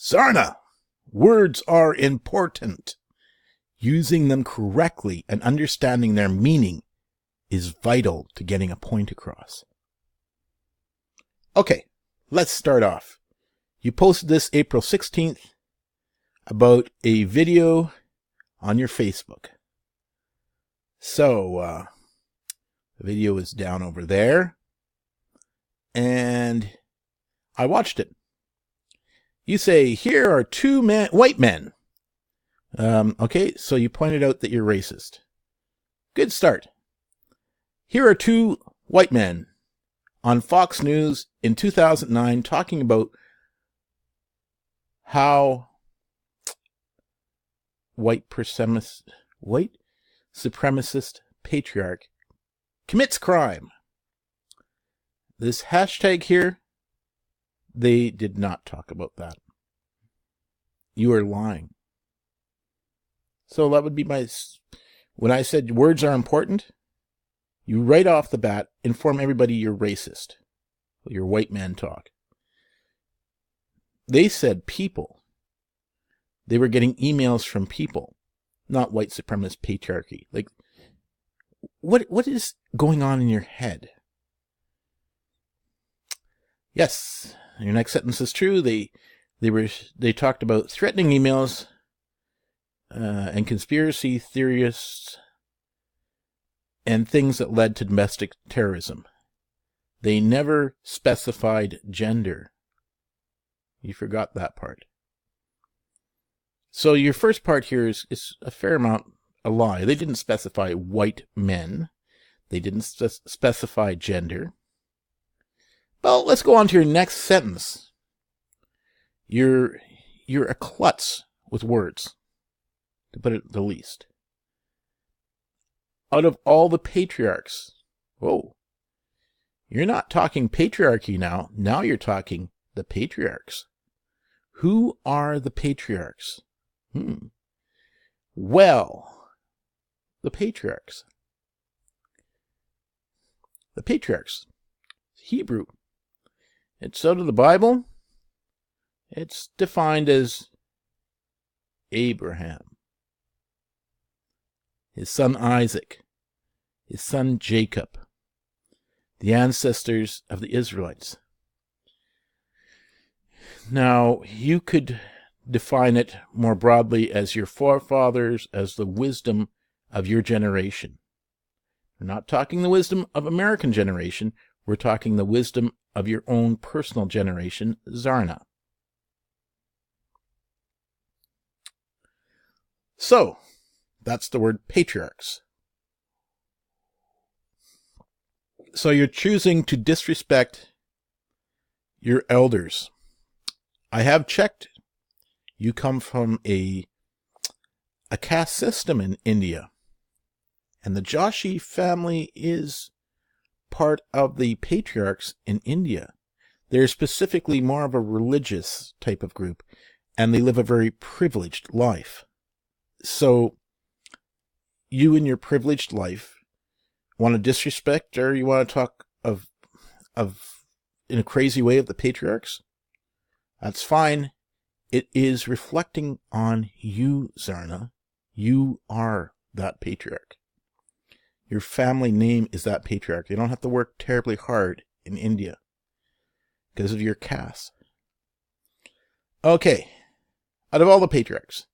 Zarna! Words are important. Using them correctly and understanding their meaning is vital to getting a point across. Okay, let's start off. You posted this April 16th about a video on your Facebook. So, the video is down over there, and I watched it. You say, here are two white men. Okay, so you pointed out that you're racist. Good start. Here are two white men on Fox News in 2009 talking about how white supremacist patriarch commits crime. This hashtag here, they did not talk about that. You are lying. So that would be when I said words are important, you right off the bat inform everybody you're racist. Your white man talk. They said people. They were getting emails from people, not white supremacist patriarchy. Like, what is going on in your head? Yes, your next sentence is true. They talked about threatening emails and conspiracy theorists and things that led to domestic terrorism. They never specified gender. You forgot that part. So your first part here is a fair amount a lie. They didn't specify white men. They didn't specify gender. Well, let's go on to your next sentence. You're a klutz with words, to put it the least. Out of all the patriarchs, whoa, you're not talking patriarchy now. Now you're talking the patriarchs. Who are the patriarchs? Well, the patriarchs. The patriarchs. Hebrew. It's out of the Bible. It's defined as Abraham, his son Isaac, his son Jacob, the ancestors of the Israelites. Now, you could define it more broadly as your forefathers, as the wisdom of your generation. We're not talking the wisdom of American generation. We're talking the wisdom of your own personal generation, Zarna. So, that's the word patriarchs. So you're choosing to disrespect your elders. I have checked. You come from a caste system in India. And the Joshi family is part of the patriarchs in India. They're specifically more of a religious type of group, and they live a very privileged life. So, you in your privileged life want to disrespect, or you want to talk of in a crazy way of the patriarchs? That's fine. It is reflecting on you, Zarna. You are that patriarch. Your family name is that patriarch. You don't have to work terribly hard in India because of your caste. Okay. Out of all the patriarchs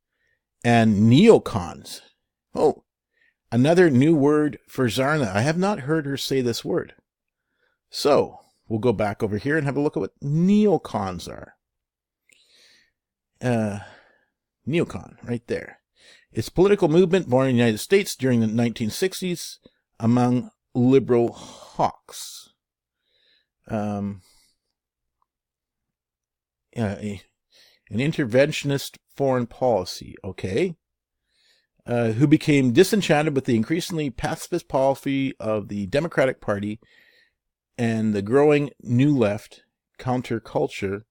and neocons. Oh, another new word for Zarna. I have not heard her say this word. So, we'll go back over here and have a look at what neocons are. Neocon, right there. It's a political movement born in the United States during the 1960s among liberal hawks. An interventionist foreign policy, okay, who became disenchanted with the increasingly pacifist policy of the Democratic Party and the growing New Left counterculture,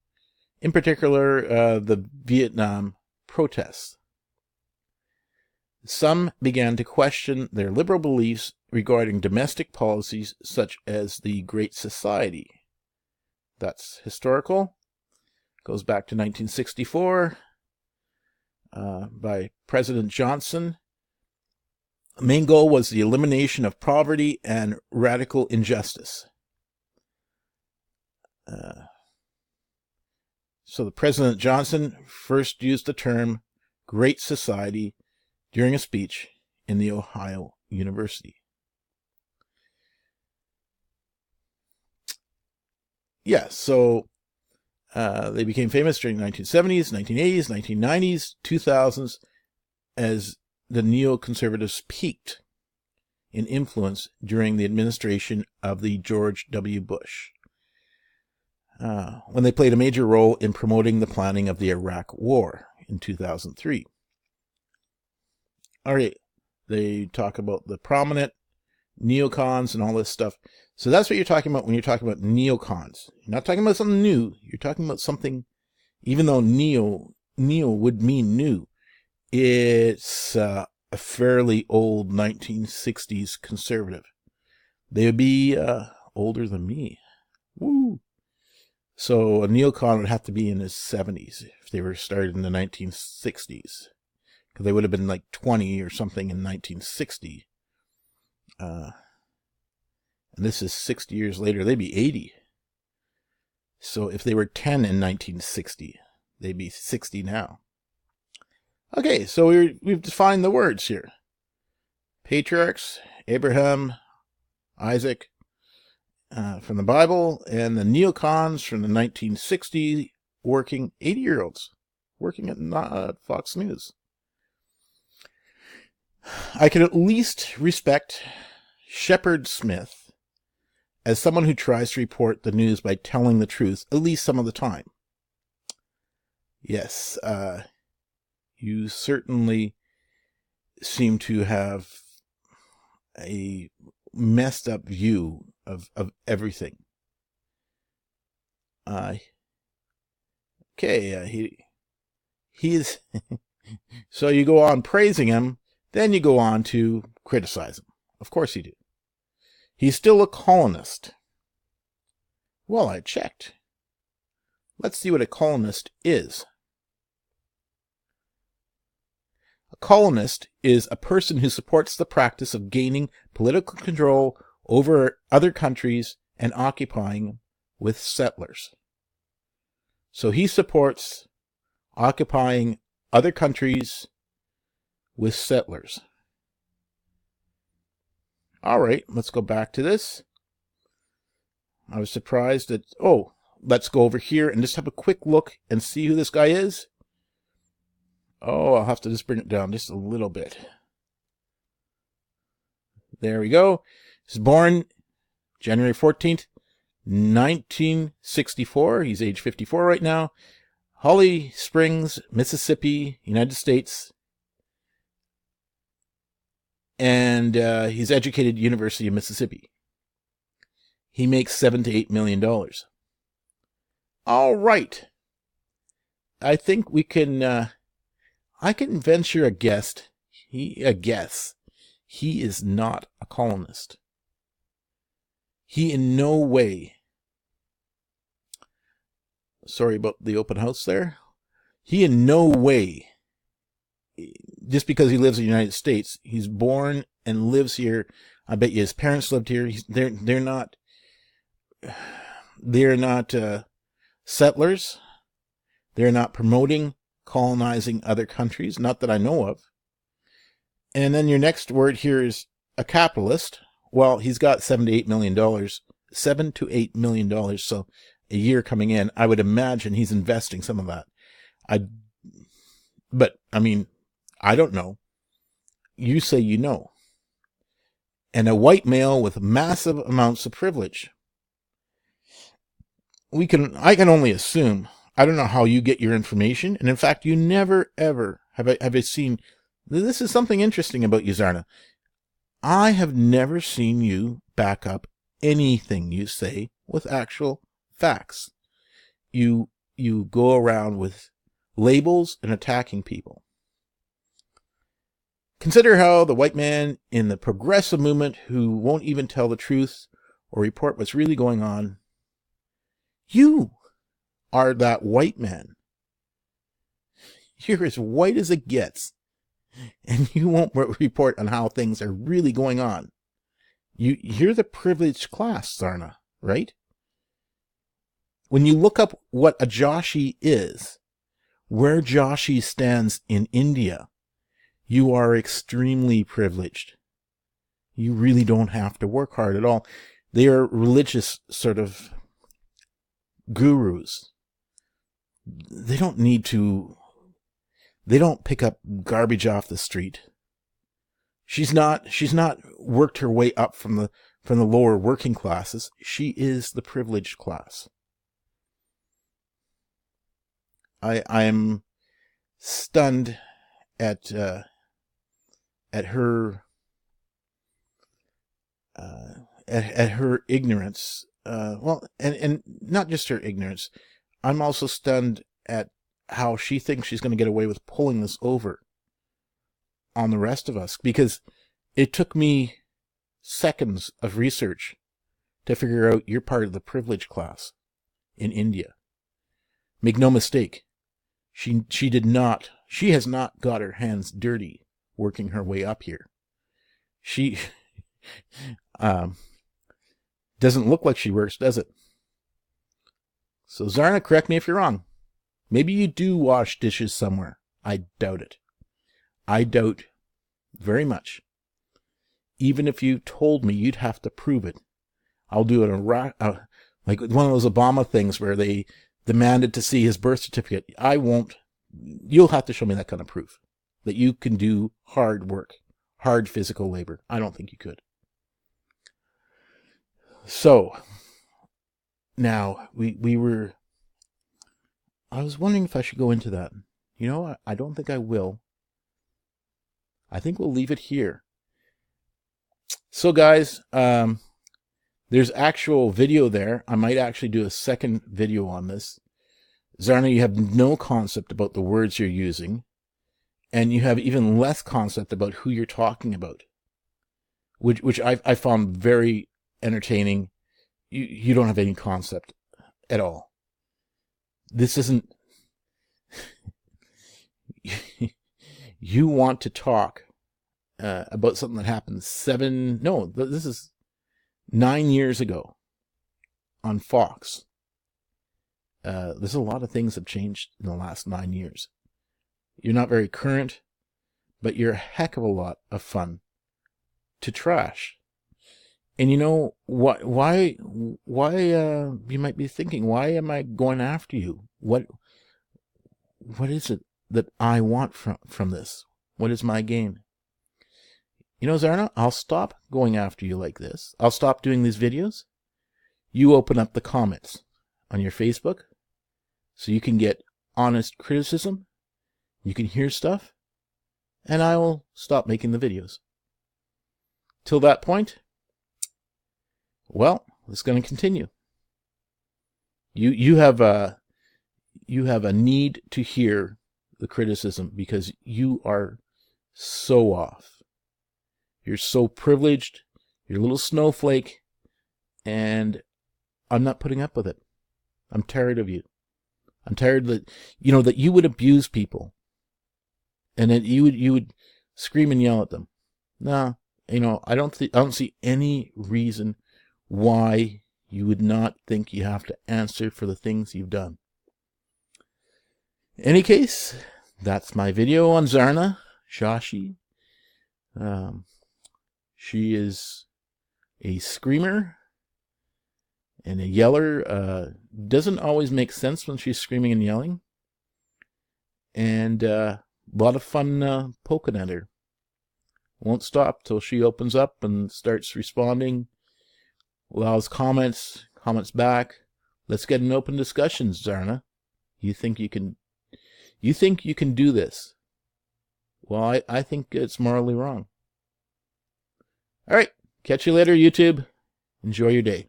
in particular the Vietnam protests. Some began to question their liberal beliefs regarding domestic policies such as the Great Society. That's historical. Goes back to 1964 by President Johnson. The main goal was the elimination of poverty and radical injustice. So the President Johnson first used the term Great Society during a speech in the Ohio University. Yeah, so they became famous during the 1970s, 1980s, 1990s, 2000s as the neoconservatives peaked in influence during the administration of the George W. Bush, when they played a major role in promoting the planning of the Iraq War in 2003. All right, they talk about the prominent neocons and all this stuff. So that's what you're talking about when you're talking about neocons. You're not talking about something new. You're talking about something, even though neo would mean new, it's a fairly old 1960s conservative. They would be older than me. Woo! So a neocon would have to be in his 70s if they were started in the 1960s. Because they would have been like 20 or something in 1960. And this is 60 years later, they'd be 80. So if they were 10 in 1960, they'd be 60 now. Okay, so we've defined the words here. Patriarchs, Abraham, Isaac, from the Bible, and the neocons from the 1960s, working 80-year-olds, working at Fox News. I can at least respect Shepard Smith as someone who tries to report the news by telling the truth, at least some of the time. Yes, you certainly seem to have a messed up view of everything. He is... So you go on praising him, then you go on to criticize him. Of course you do. He's still a colonist. Well, I checked. Let's see what a colonist is. A colonist is a person who supports the practice of gaining political control over other countries and occupying with settlers. So he supports occupying other countries with settlers. All right, let's go back to this. I was surprised that, let's go over here and just have a quick look and see who this guy is. I'll have to just bring it down just a little bit. There we go. He was born January 14th, 1964. He's age 54 right now. Holly Springs, Mississippi, United States. And he's educated at University of Mississippi. He makes $7 to $8 million. All right. I think we can... I can venture a guess. He is not a colonist. He in no way... Sorry about the open house there. He in no way, just because he lives in the United States, he's born and lives here. I bet you his parents lived here. They're not settlers. They're not promoting colonizing other countries, not that I know of. And then your next word here is a capitalist. Well, he's got $7 to $8 million, $7 to $8 million. So a year coming in, I would imagine he's investing some of that. But I mean, I don't know. You say you know. And a white male with massive amounts of privilege. I can only assume. I don't know how you get your information. And in fact, you never, ever have I seen. This is something interesting about you, Zarna. I have never seen you back up anything you say with actual facts. You go around with labels and attacking people. Consider how the white man in the progressive movement who won't even tell the truth or report what's really going on. You are that white man. You're as white as it gets, and you won't report on how things are really going on. You're the privileged class, Zarna, right? When you look up what a Joshi is, where Joshi stands in India, you are extremely privileged. You really don't have to work hard at all. They are religious sort of gurus. They don't pick up garbage off the street. She's not worked her way up from the lower working classes. She is the privileged class. I'm stunned at her at her ignorance. And not just her ignorance. I'm also stunned at how she thinks she's going to get away with pulling this over on the rest of us, because it took me seconds of research to figure out you're part of the privileged class in India. Make no mistake, she has not got her hands dirty working her way up here. She doesn't look like she works, does it? So Zarna, correct me if you're wrong. Maybe you do wash dishes somewhere. I doubt it. I doubt very much. Even if you told me, you'd have to prove it. I'll do it like one of those Obama things where they demanded to see his birth certificate. I won't. You'll have to show me that kind of proof that you can do hard work, hard physical labor. I don't think you could. So now I was wondering if I should go into that. You know, I don't think I will. I think we'll leave it here. So guys, there's actual video there. I might actually do a second video on this. Zarna, you have no concept about the words you're using, and you have even less concept about who you're talking about, which I found very entertaining. You don't have any concept at all. This isn't... You want to talk about something that happened this is 9 years ago on Fox. There's a lot of things have changed in the last 9 years. You're not very current, but you're a heck of a lot of fun to trash. And you know what? Why? You might be thinking, why am I going after you? What is it that I want from this? What is my gain? You know, Zarna, I'll stop going after you like this. I'll stop doing these videos. You open up the comments on your Facebook so you can get honest criticism. You can hear stuff. And I will stop making the videos. Till that point, well, it's going to continue. You have a need to hear the criticism because you are so off. You're so privileged. You're a little snowflake, and I'm not putting up with it. I'm tired of you. I'm tired that you would abuse people, and that you would scream and yell at them. No, I don't see any reason why you would not think you have to answer for the things you've done. In any case, that's my video on Zarna Joshi. She is a screamer and a yeller. Doesn't always make sense when she's screaming and yelling. And a lot of fun poking at her. Won't stop till she opens up and starts responding. Allows comments back. Let's get an open discussion, Zarna. You think you can do this? Well, I think it's morally wrong. All right. Catch you later, YouTube. Enjoy your day.